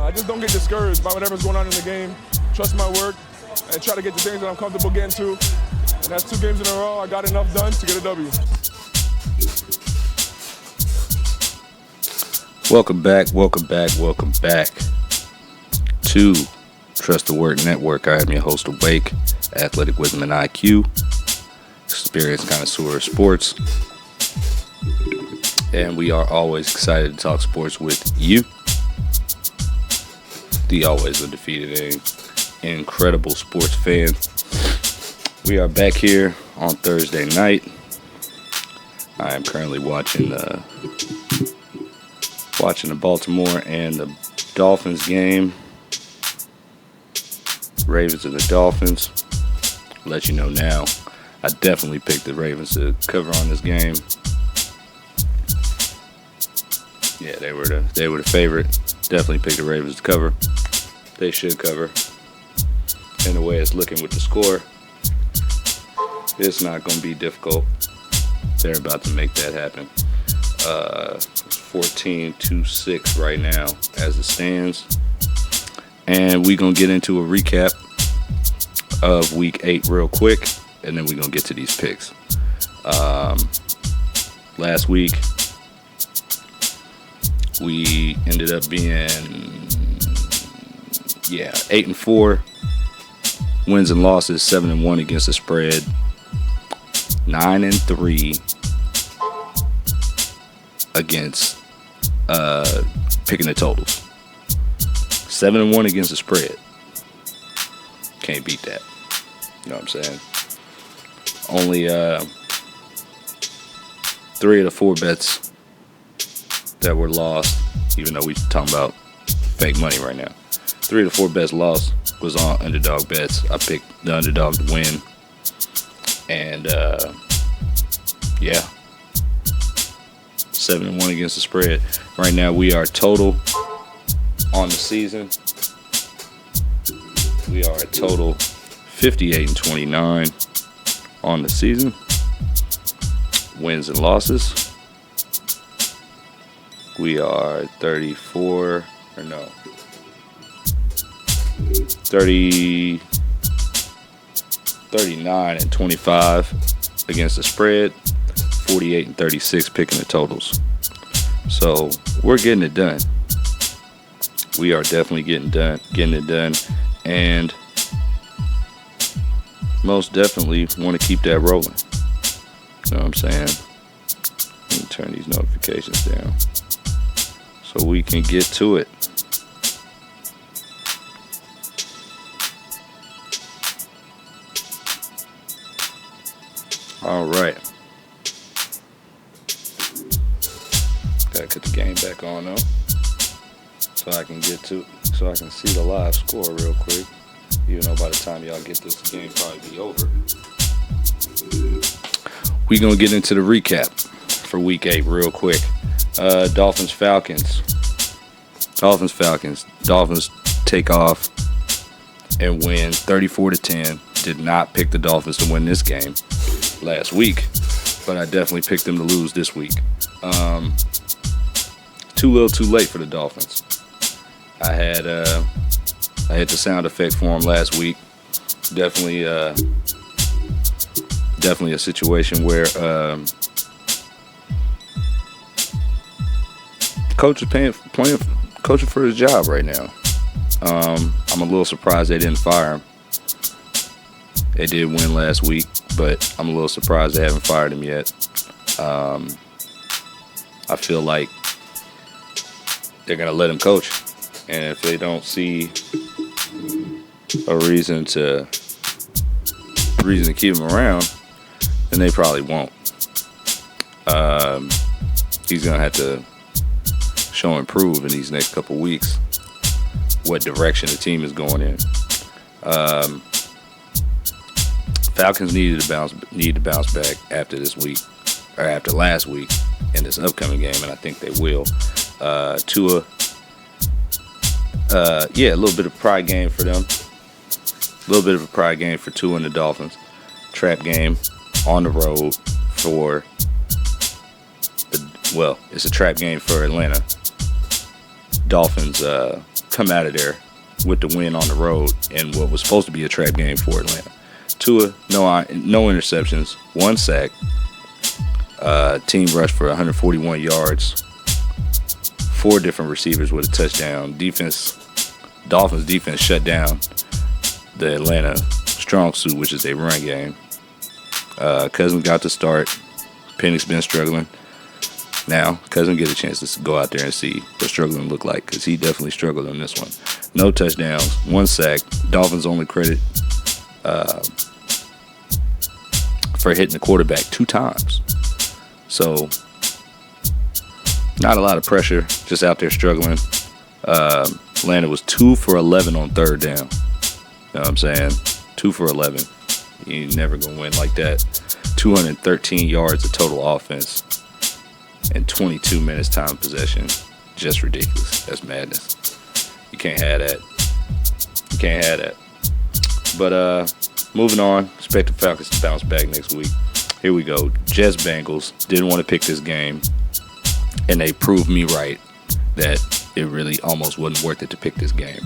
I just don't get discouraged by whatever's going on in the game. Trust my work and try to get the things that I'm comfortable getting to. And that's 2 games in a row. I got enough done to get a W. Welcome back to Trust the Work Network. I am your host, Awake, Athletic Wisdom and IQ, experienced connoisseur of sports. And we are always excited to talk sports with you, the always undefeated and incredible sports fan. We are back here on Thursday night. I am currently watching the Baltimore and the Dolphins game. Ravens and the Dolphins. I'll let you know now, I definitely picked the Ravens to cover on this game. Yeah, they were the favorite. Definitely picked the Ravens to cover. They should cover. And the way it's looking with the score, it's not going to be difficult. They're about to make that happen. 14-6 right now as it stands. And we're going to get into a recap of Week 8 real quick, and then we're going to get to these picks. Last week, we ended up being 8-4. Wins and losses, 7-1 against the spread. 9-3 against picking the totals. 7-1 against the spread. Can't beat that. You know what I'm saying? Only 3 of the 4 bets that were lost, even though we're talking about fake money right now. 3 of the 4 bets lost was on underdog bets. I picked the underdog to win. And 7-1 against the spread. Right now we are total on the season. We are a total 58-29 on the season. Wins and losses. We are 39-25 against the spread. 48-36 picking the totals. So we're getting it done. We are definitely getting it done, and most definitely want to keep that rolling. You know what I'm saying? Let me turn these notifications down so we can get to it. All right. Gotta cut the game back on though, so I can see the live score real quick. Even though by the time y'all get this, the game probably be over. We gonna get into the recap for Week 8 real quick. Dolphins-Falcons. Dolphins take off and win 34-10. Did not pick the Dolphins to win this game last week, but I definitely picked them to lose this week. Too little, too late for the Dolphins. I hit the sound effect for them last week. Definitely a situation where coach is coaching for his job right now. I'm a little surprised they didn't fire him. They did win last week, but I'm a little surprised they haven't fired him yet. I feel like they're going to let him coach. And if they don't see a reason to keep him around, then they probably won't. He's going to have to show and prove in these next couple weeks what direction the team is going in. Falcons need to bounce back after this week, or after last week in this upcoming game, and I think they will. Tua, a little bit of pride game for them. A little bit of a pride game for Tua and the Dolphins. Trap game on the road for it's a trap game for Atlanta. Dolphins come out of there with the win on the road in what was supposed to be a trap game for Atlanta. Tua, no interceptions, 1 sack. Team rushed for 141 yards. 4 different receivers with a touchdown. Dolphins defense shut down the Atlanta strong suit, which is their run game. Cousins got to start. Penix been struggling. Now, Cousins get a chance to go out there and see what struggling look like, because he definitely struggled on this one. No touchdowns, 1 sack. Dolphins only credit for hitting the quarterback 2 times. So, not a lot of pressure, just out there struggling. Atlanta was 2 for 11 on 3rd down. You know what I'm saying? 2 for 11. You never gonna win like that. 213 yards of total offense and 22 minutes time possession. Just ridiculous. That's madness. You can't have that. You can't have that. But moving on, expect the Falcons to bounce back next week. Here we go. Jets Bengals. Didn't want to pick this game, and they proved me right that it really almost wasn't worth it to pick this game.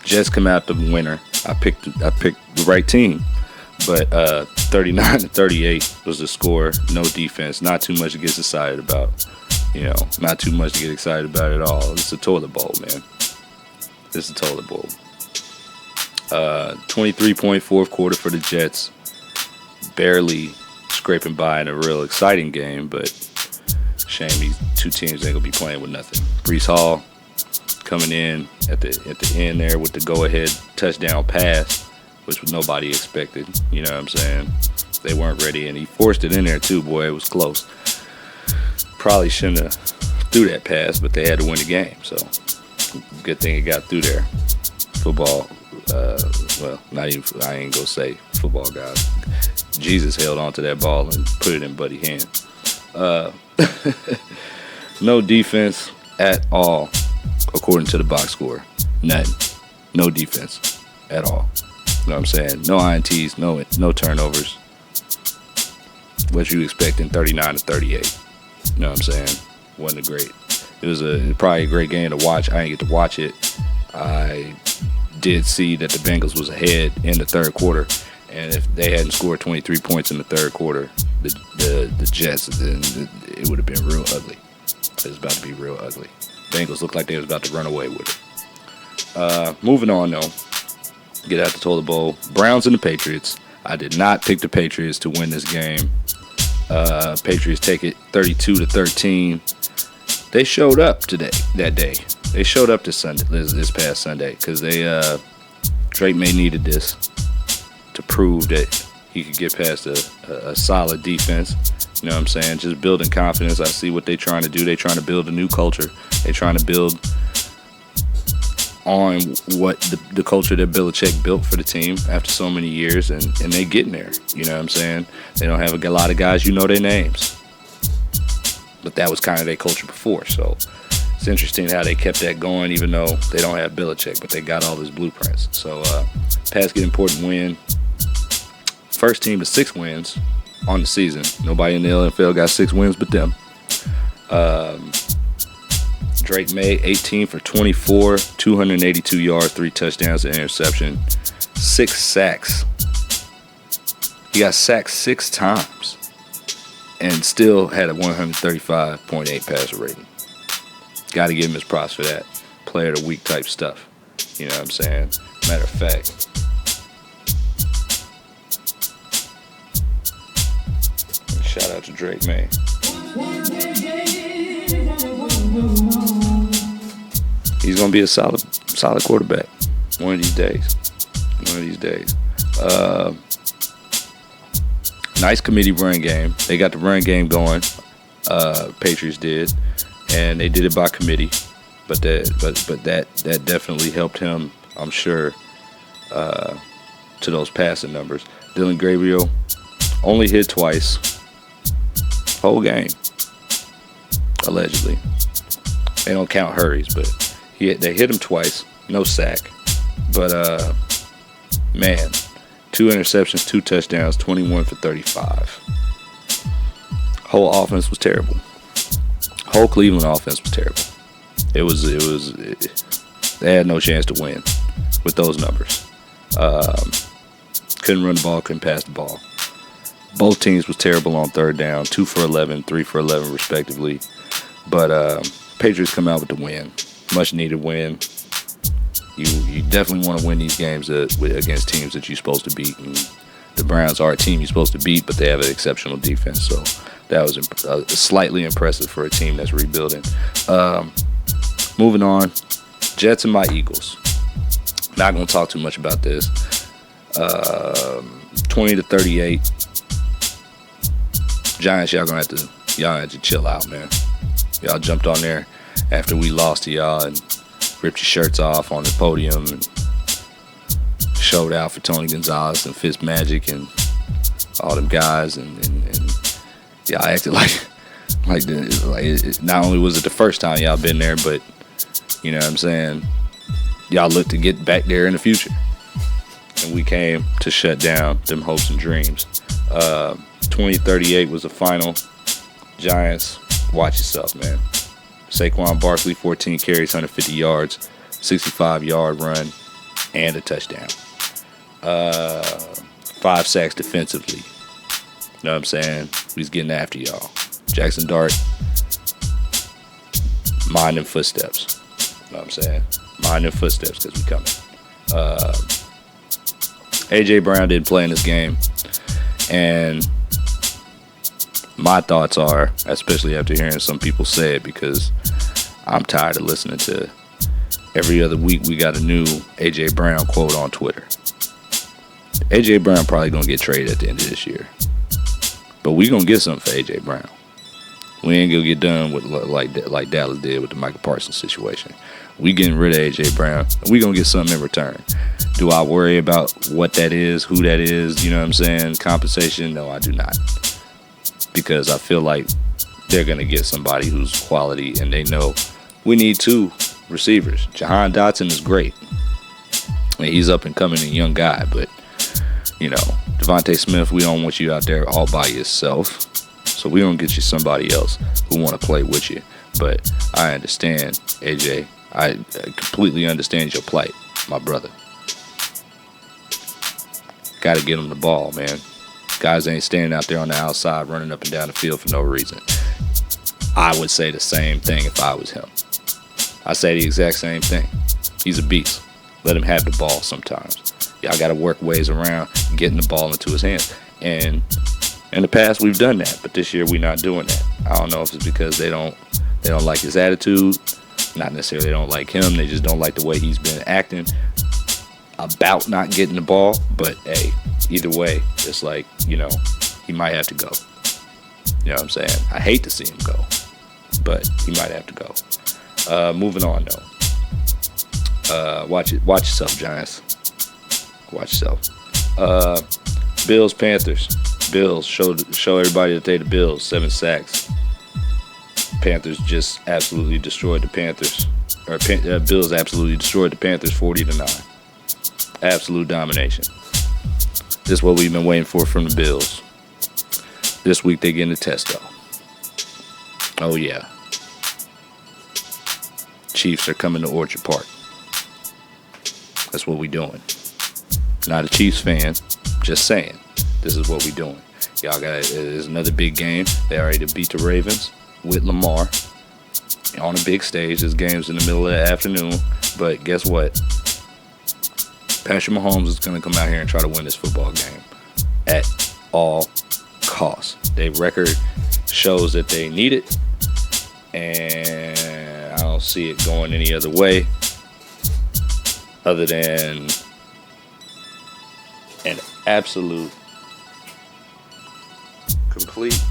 Jets come out the winner. I picked the right team, but 39-38 was the score. No defense. Not too much to get excited about. Not too much to get excited about at all. It's a toilet bowl, man. It's a toilet bowl. 23-point fourth quarter for the Jets. Barely scraping by in a real exciting game, but shame these 2 teams ain't gonna be playing with nothing. Breece Hall coming in at the end there with the go-ahead touchdown pass, which nobody expected. You know what I'm saying? They weren't ready, and he forced it in there too. Boy, it was close. Probably shouldn't have threw that pass, but they had to win the game. So good thing it got through there. Football, not even. I ain't gonna say football guys. Jesus held onto that ball and put it in Buddy's hand. No defense at all, according to the box score. None. No defense at all. You know what I'm saying? No INTs, no turnovers. What you expect in 39-38. You know what I'm saying? Wasn't a great. It was probably a great game to watch. I didn't get to watch it. I did see that the Bengals was ahead in the 3rd quarter, and if they hadn't scored 23 points in the 3rd quarter, the Jets, then it would have been real ugly. It was about to be real ugly. Bengals looked like they was about to run away with it. Moving on though, get out the toilet bowl. Browns and the Patriots. I did not pick the Patriots to win this game. Patriots take it 32-13. They showed up that day. They showed up this past Sunday, because Drake May needed this to prove that he could get past a solid defense. You know what I'm saying? Just building confidence. I see what they're trying to do. They're trying to build a new culture. They're trying to build on what the culture that Belichick built for the team after so many years, and they getting there. You know what I'm saying? They don't have a lot of guys you know their names, but that was kind of their culture before. So it's interesting how they kept that going, even though they don't have Belichick, but they got all his blueprints. So Pats get an important win. First team to 6 wins on the season. Nobody in the NFL got 6 wins but them. Drake May, 18 for 24, 282 yards, 3 touchdowns, and interception, 6 sacks. He got sacked 6 times and still had a 135.8 passer rating. Got to give him his props for that. Player of the week type stuff. You know what I'm saying? Matter of fact, shout out to Drake May. He's gonna be a solid quarterback one of these days. Nice committee run game. They got the run game going. Patriots did, and they did it by committee. But that definitely helped him, I'm sure, to those passing numbers. Dylan Gabriel only hit twice, whole game, allegedly. They don't count hurries, but they hit him twice, no sack. But man, 2 interceptions, 2 touchdowns, 21 for 35. Whole offense was terrible. Whole Cleveland offense was terrible. They had no chance to win with those numbers. Couldn't run the ball, couldn't pass the ball. Both teams was terrible on third down, 2 for 11, 3 for 11 respectively. But Patriots come out with the win, much needed win. You definitely want to win these games against teams that you're supposed to beat. And the Browns are a team you're supposed to beat, but they have an exceptional defense. So that was slightly impressive for a team that's rebuilding. Moving on, Jets and my Eagles. Not going to talk too much about this. 20-38. Giants, y'all have to chill out, man. Y'all jumped on there after we lost to y'all and ripped your shirts off on the podium and showed out for Tony Gonzalez and Fitzmagic and all them guys, and y'all acted like not only was it the first time y'all been there, but you know what I'm saying, y'all look to get back there in the future. And we came to shut down them hopes and dreams. 20-38 was the final. Giants, watch yourself, man. Saquon Barkley, 14 carries, 150 yards, 65-yard run, and a touchdown. 5 sacks defensively. You know what I'm saying? We was getting after y'all. Jackson Dart, mind them footsteps. You know what I'm saying? Mind them footsteps because we coming. A.J. Brown didn't play in this game. And my thoughts are, especially after hearing some people say it, because I'm tired of listening to every other week we got a new A.J. Brown quote on Twitter. A.J. Brown probably going to get traded at the end of this year. But we going to get something for A.J. Brown. We ain't going to get done with like Dallas did with the Michael Parsons situation. We getting rid of A.J. Brown, and we going to get something in return. Do I worry about what that is, who that is, you know what I'm saying, compensation? No, I do not. Because I feel like they're going to get somebody who's quality, and they know we need 2 receivers. Jahan Dotson is great. I mean, he's up and coming, a young guy, but, you know, Devontae Smith, we don't want you out there all by yourself. So we don't get you somebody else who want to play with you. But I understand, AJ. I completely understand your plight, my brother. Got to get him the ball, man. Guys ain't standing out there on the outside running up and down the field for no reason. I would say the same thing if I was him. I say the exact same thing. He's a beast. Let him have the ball sometimes. Y'all got to work ways around getting the ball into his hands. And in the past, we've done that, but this year we're not doing that. I don't know if it's because they don't like his attitude. Not necessarily they don't like him. They just don't like the way he's been acting about not getting the ball. But, hey, either way, it's like, you know, he might have to go. You know what I'm saying? I hate to see him go, but he might have to go. Moving on, though. Watch yourself, Giants. Watch yourself. Bills, Panthers. Bills, show everybody that they the Bills. 7 sacks. Panthers just absolutely destroyed the Panthers. Bills absolutely destroyed the Panthers 40-9. Absolute domination. This is what we've been waiting for from the Bills. This week they getting a test, though. Oh, yeah. Chiefs are coming to Orchard Park. That's what we doing. Not a Chiefs fan, just saying. This is what we doing. Y'all it's another big game. They already beat the Ravens with Lamar on a big stage. This game's in the middle of the afternoon. But guess what? Patrick Mahomes is going to come out here and try to win this football game at all costs. Their record shows that they need it. And I don't see it going any other way other than an absolute, complete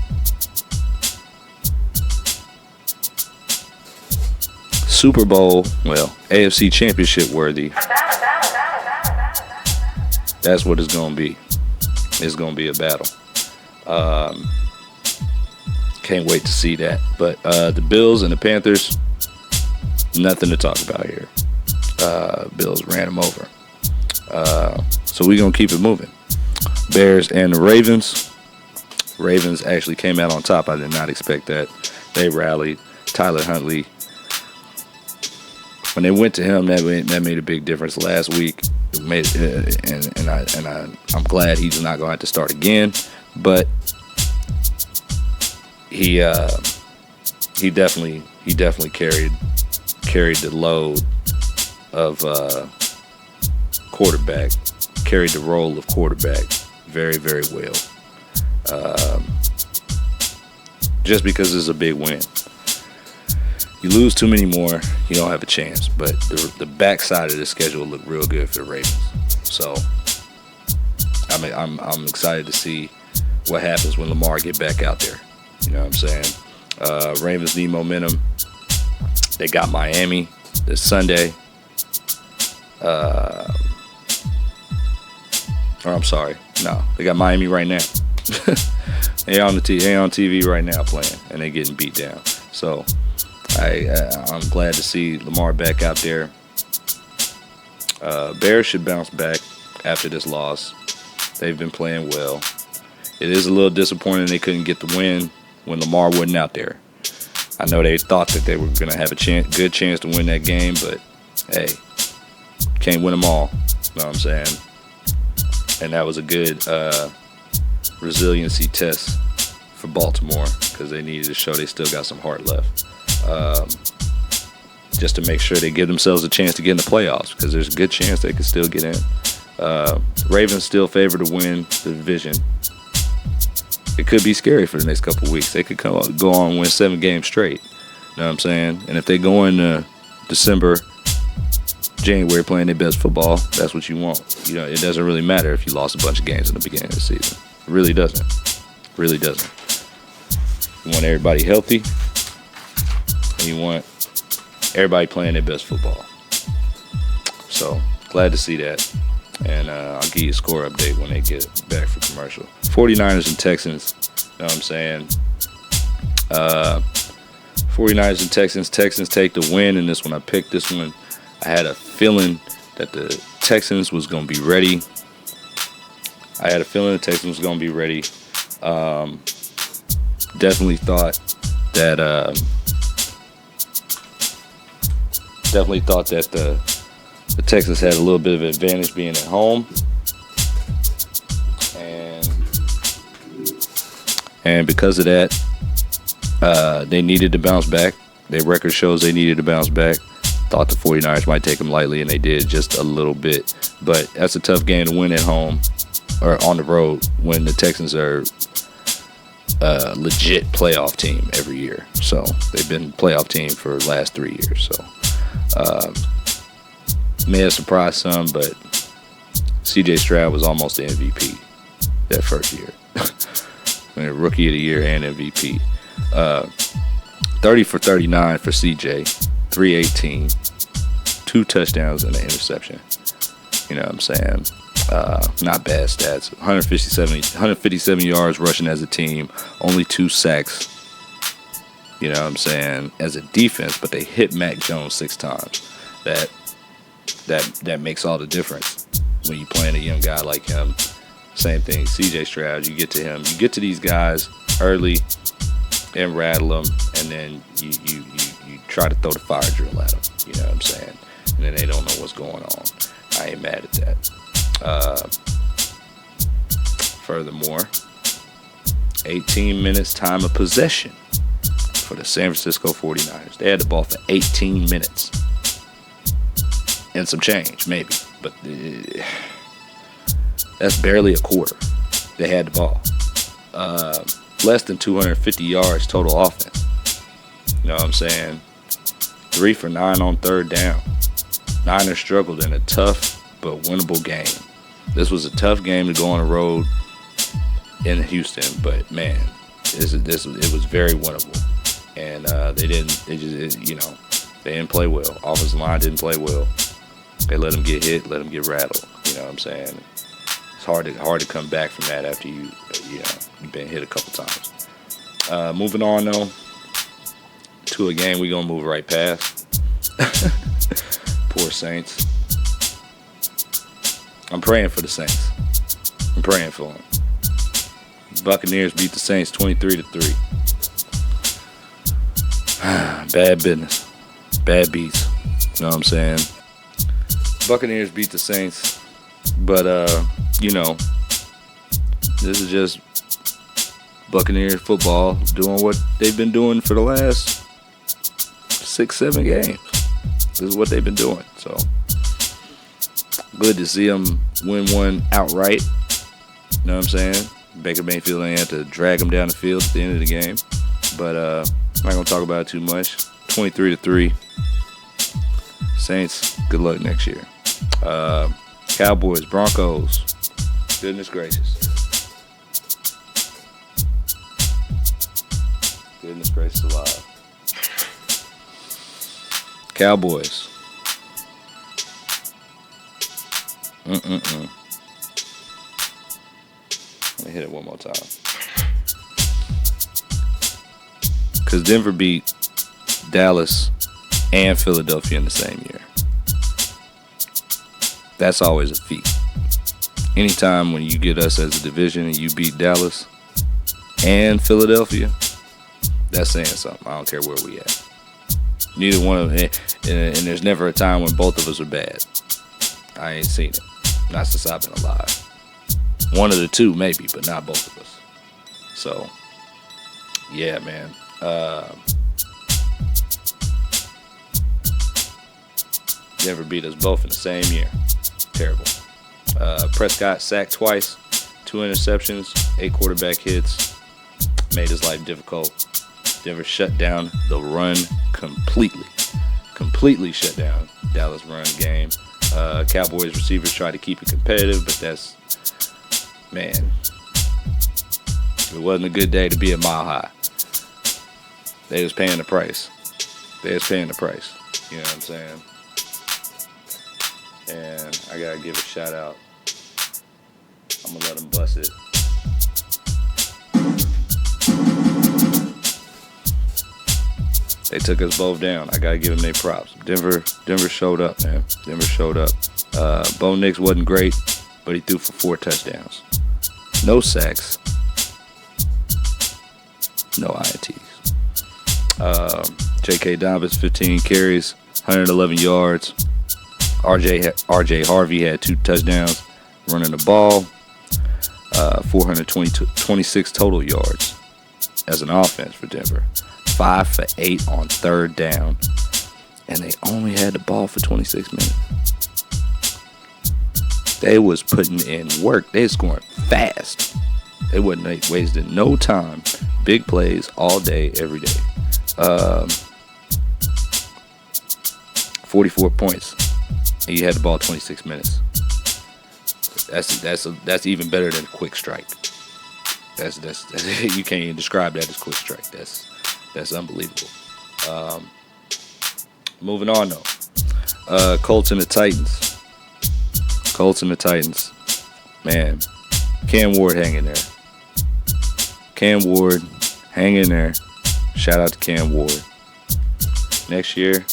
Super Bowl, AFC Championship worthy. That's what it's going to be. It's going to be a battle. Can't wait to see that. But the Bills and the Panthers, nothing to talk about here. Bills ran them over. So we're going to keep it moving. Bears and the Ravens. Ravens actually came out on top. I did not expect that. They rallied. Tyler Huntley, when they went to him, that made a big difference last week. It made, I'm glad he's not going to have to start again. But he definitely carried the load of quarterback, carried the role of quarterback very, very well. Just because it's a big win. You lose too many more, you don't have a chance. But the backside of the schedule looked real good for the Ravens. So I'm excited to see what happens when Lamar get back out there. You know what I'm saying? Ravens need momentum. They got Miami this Sunday. Or I'm sorry, no, they got Miami right now. They on TV right now playing, and they getting beat down. So I'm glad to see Lamar back out there. Bears should bounce back after this loss. They've been playing well. It is a little disappointing they couldn't get the win when Lamar wasn't out there. I know they thought that they were going to have a good chance to win that game, but hey, can't win them all. You know what I'm saying? And that was a good resiliency test for Baltimore because they needed to show they still got some heart left. Just to make sure they give themselves a chance to get in the playoffs because there's a good chance they could still get in. Ravens still favor to win the division. It could be scary for the next couple of weeks. They could go on and win 7 games straight. You know what I'm saying? And if they go into December, January playing their best football, that's what you want. You know, it doesn't really matter if you lost a bunch of games in the beginning of the season. It really doesn't. Really doesn't. You want everybody healthy, and you want everybody playing their best football. So, glad to see that. And I'll give you a score update when they get back for commercial. 49ers and Texans, you know what I'm saying? 49ers and Texans. Texans take the win in this one. I picked this one. I had a feeling that the Texans was going to be ready. Definitely thought that the Texans had a little bit of an advantage being at home. And because of that, they needed to bounce back. Their record shows they needed to bounce back. Thought the 49ers might take them lightly, and they did just a little bit. But that's a tough game to win at home or on the road when the Texans are a legit playoff team every year. So they've been playoff team for the last 3 years. So may have surprised some, but C.J. Stroud was almost the MVP that first year. Rookie of the year and MVP. 30 for 39 for C.J., 318, 2 touchdowns and an interception. You know what I'm saying? Not bad stats. 157 yards rushing as a team, only 2 sacks. You know what I'm saying? As a defense, but they hit Mac Jones 6 times. That makes all the difference when you're playing a young guy like him. Same thing, C.J. Stroud. You get to him. You get to these guys early and rattle them, and then you try to throw the fire drill at them. You know what I'm saying? And then they don't know what's going on. I ain't mad at that. Furthermore, 18 minutes time of possession for the San Francisco 49ers. They had the ball for 18 minutes. And some change, maybe. But that's barely a quarter. They had the ball. Less than 250 yards total offense. You know what I'm saying? 3 for 9 on third down. Niners struggled in a tough but winnable game. This was a tough game to go on the road in Houston, but man, it was very winnable. And they didn't play well. Offensive line didn't play well. They let them get hit, let them get rattled. You know what I'm saying? It's hard to come back from that after you've been hit a couple times. Moving on though to a game we're gonna move right past. Poor Saints. I'm praying for the Saints. I'm praying for them. Buccaneers beat the Saints 23-3. Bad business. Bad beats. You know what I'm saying? Buccaneers beat the Saints, but this is just Buccaneers football doing what they've been doing for the last 6-7 games. This is what they've been doing. So good to see them win one outright. You know what I'm saying? Baker Mayfield ain't have to drag them down the field at the end of the game. But I'm not going to talk about it too much. 23-3. Saints, good luck next year. Cowboys, Broncos. Goodness gracious. Goodness gracious alive. Cowboys. Let me hit it one more time. Because Denver beat Dallas and Philadelphia in the same year. That's always a feat. Anytime when you get us as a division and you beat Dallas and Philadelphia, that's saying something. I don't care where we at. Neither one of them, and there's never a time when both of us are bad. I ain't seen it. Not since I've been alive. One of the two, maybe, but not both of us. So, yeah, man. Denver beat us both in the same year. Terrible. Prescott sacked twice, 2 interceptions, 8 quarterback hits. Made his life difficult. Denver shut down the run completely. Completely shut down Dallas run game. Cowboys receivers tried to keep it competitive, but that's, man, it wasn't a good day to be at Mile High. They was paying the price. You know what I'm saying? And I gotta give a shout out. I'm gonna let them bust it. They took us both down. I gotta give them their props. Denver showed up, man. Denver showed up. Bo Nix wasn't great, but he threw for 4 touchdowns. No sacks. No INTs. J.K. Dobbins, 15 carries, 111 yards. R.J. Harvey had 2 touchdowns running the ball. 426 total yards as an offense for Denver. 5 for 8 on 3rd down. And they only had the ball for 26 minutes. They was putting in work. They was scoring fast. They wasn't wasting no time. Big plays all day, every day. 44 points. And you had the ball 26 minutes. That's even better than a quick strike. That's you can't even describe that as quick strike. That's unbelievable. Moving on though. Colts and the Titans. Man, Cam Ward hanging there. Shout out to Cam Ward. Next year,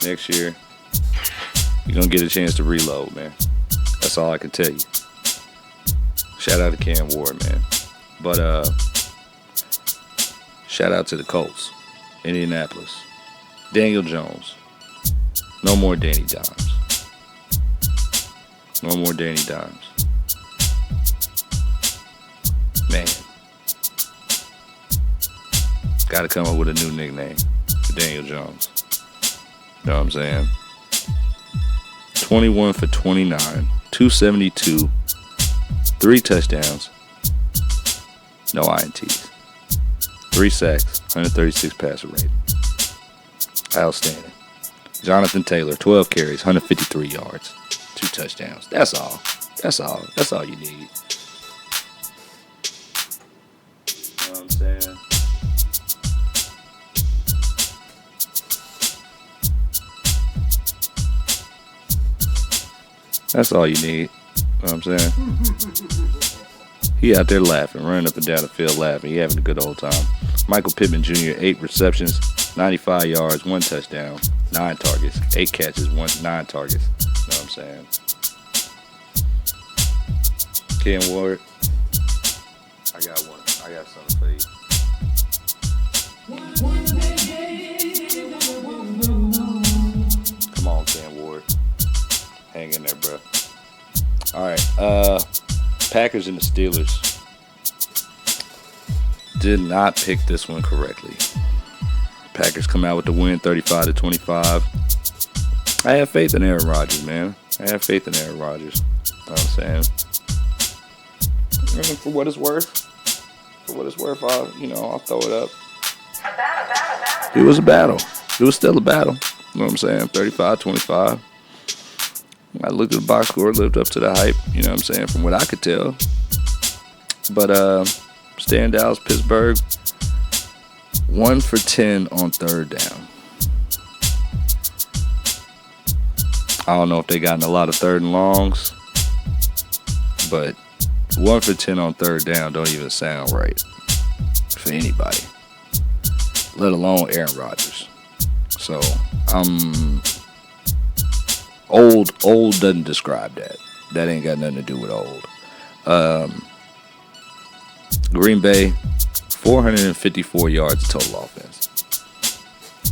you're going to get a chance to reload, man. That's all I can tell you. Shout out to Cam Ward, man. But shout out to the Colts, Indianapolis. Daniel Jones. No more Danny Dimes. Man. Got to come up with a new nickname for Daniel Jones. You know what I'm saying? 21 for 29, 272, 3 touchdowns, no INTs, 3 sacks, 136 passer rating. Outstanding. Jonathan Taylor, 12 carries, 153 yards, 2 touchdowns. That's all you need. You know what I'm saying? That's all you need. You know what I'm saying? He out there laughing, running up and down the field laughing. He having a good old time. Michael Pittman Jr., 8 receptions, 95 yards, 1 touchdown, 9 targets, 8 catches, 9 targets. You know what I'm saying? Cam Ward, I got something for you. Come on, Cam Ward. Hang in there, bro. All right. Packers and the Steelers. Did not pick this one correctly. Packers come out with the win, 35-25. I have faith in Aaron Rodgers, man. I have faith in Aaron Rodgers. You know what I'm saying? And for what it's worth, I'll throw it up. It was a battle. It was still a battle. You know what I'm saying? 35-25. I looked at the box score, lived up to the hype, you know what I'm saying, from what I could tell. But stay in Dallas, Pittsburgh, 1 for 10 on third down. I don't know if they gotten a lot of third and longs, but 1 for 10 on third down don't even sound right for anybody, let alone Aaron Rodgers. So, old doesn't describe that. That ain't got nothing to do with old. Green Bay, 454 yards total offense.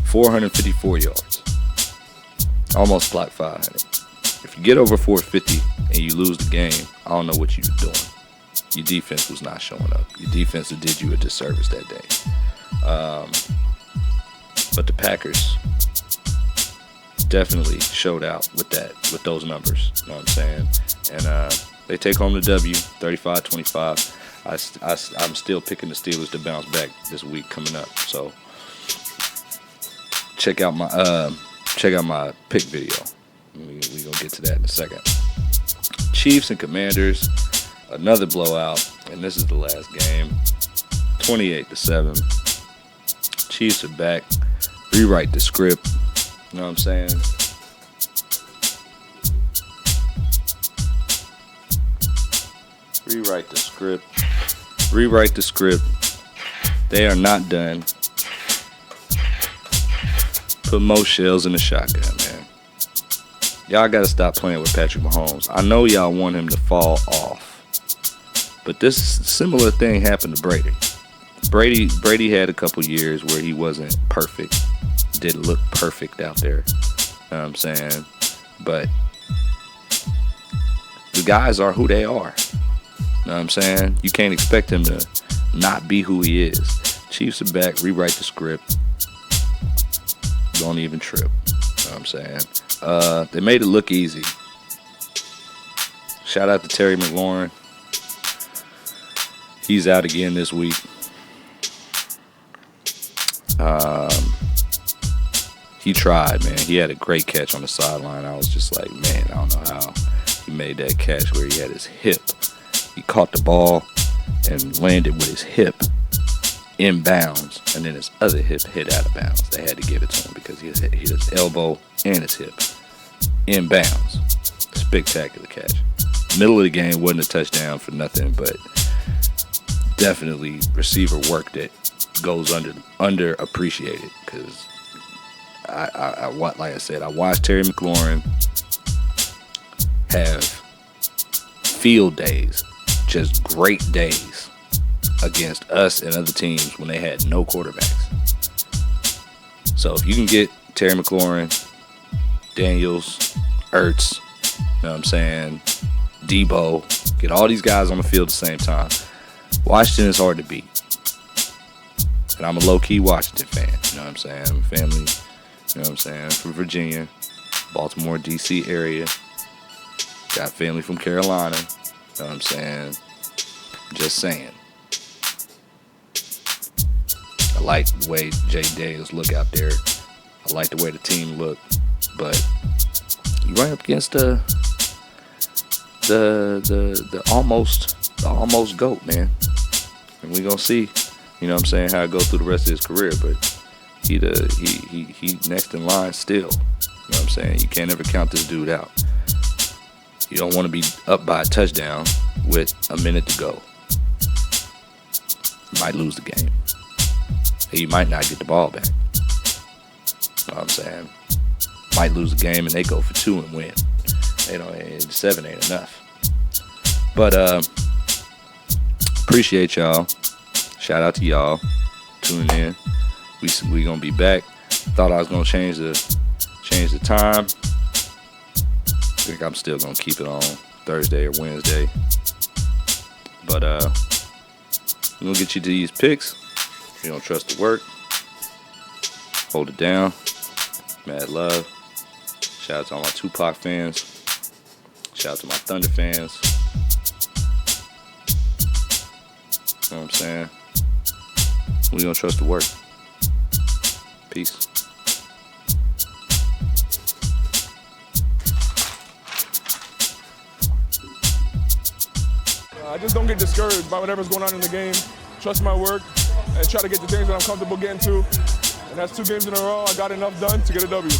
454 yards. Almost clocked 500. If you get over 450 and you lose the game, I don't know what you're doing. Your defense was not showing up. Your defense did you a disservice that day. But the Packers definitely showed out with those numbers. You know what I'm saying? And they take home the W, 35-25. I'm still picking the Steelers to bounce back this week coming up. So check out my pick video. We gonna get to that in a second. Chiefs and Commanders, another blowout, and this is the last game. 28-7. Chiefs are back. Rewrite the script. You know what I'm saying? Rewrite the script. They are not done. Put more shells in the shotgun, man. Y'all got to stop playing with Patrick Mahomes. I know y'all want him to fall off, but this similar thing happened to Brady. Brady had a couple years where he wasn't perfect. Didn't look perfect out there. You know what I'm saying? But the guys are who they are. You know what I'm saying? You can't expect him to not be who he is. Chiefs are back. Rewrite the script. Don't even trip. You know what I'm saying? They made it look easy. Shout out to Terry McLaurin. He's out again this week. He tried, man. He had a great catch on the sideline. I was just like, man, I don't know how he made that catch where he had his hip. He caught the ball and landed with his hip in bounds, and then his other hip hit out of bounds. They had to give it to him because he hit his elbow and his hip in bounds. Spectacular catch. Middle of the game wasn't a touchdown for nothing, but definitely receiver work that goes underappreciated because like I said, I watched Terry McLaurin have field days, just great days against us and other teams when they had no quarterbacks. So if you can get Terry McLaurin, Daniels, Ertz, you know what I'm saying, Debo, get all these guys on the field at the same time, Washington is hard to beat. And I'm a low-key Washington fan, you know what I'm saying? I'm family, you know what I'm saying, from Virginia, Baltimore, D.C. area. Got family from Carolina, you know what I'm saying? Just saying. I like the way Jay Daniels look out there. I like the way the team look. But you run up against the almost GOAT, man. And we gonna see, you know what I'm saying, how it goes through the rest of his career. But he next in line still. You know what I'm saying? You can't ever count this dude out. You don't want to be up by a touchdown with a minute to go. You might lose the game. And you might not get the ball back. You know what I'm saying? Might lose the game and they go for 2 and win. 7 ain't enough. But appreciate y'all. Shout out to y'all tuning in. We gonna be back. Thought I was gonna change the time. I think I'm still gonna keep it on Thursday or Wednesday. But we're gonna get you to these picks. If you don't trust the work, hold it down. Mad love. Shout out to all my Tupac fans. Shout out to my Thunder fans. You know what I'm saying? We gonna trust the work. Peace. I just don't get discouraged by whatever's going on in the game. Trust my work and try to get the things that I'm comfortable getting to. And that's 2 games in a row. I got enough done to get a W.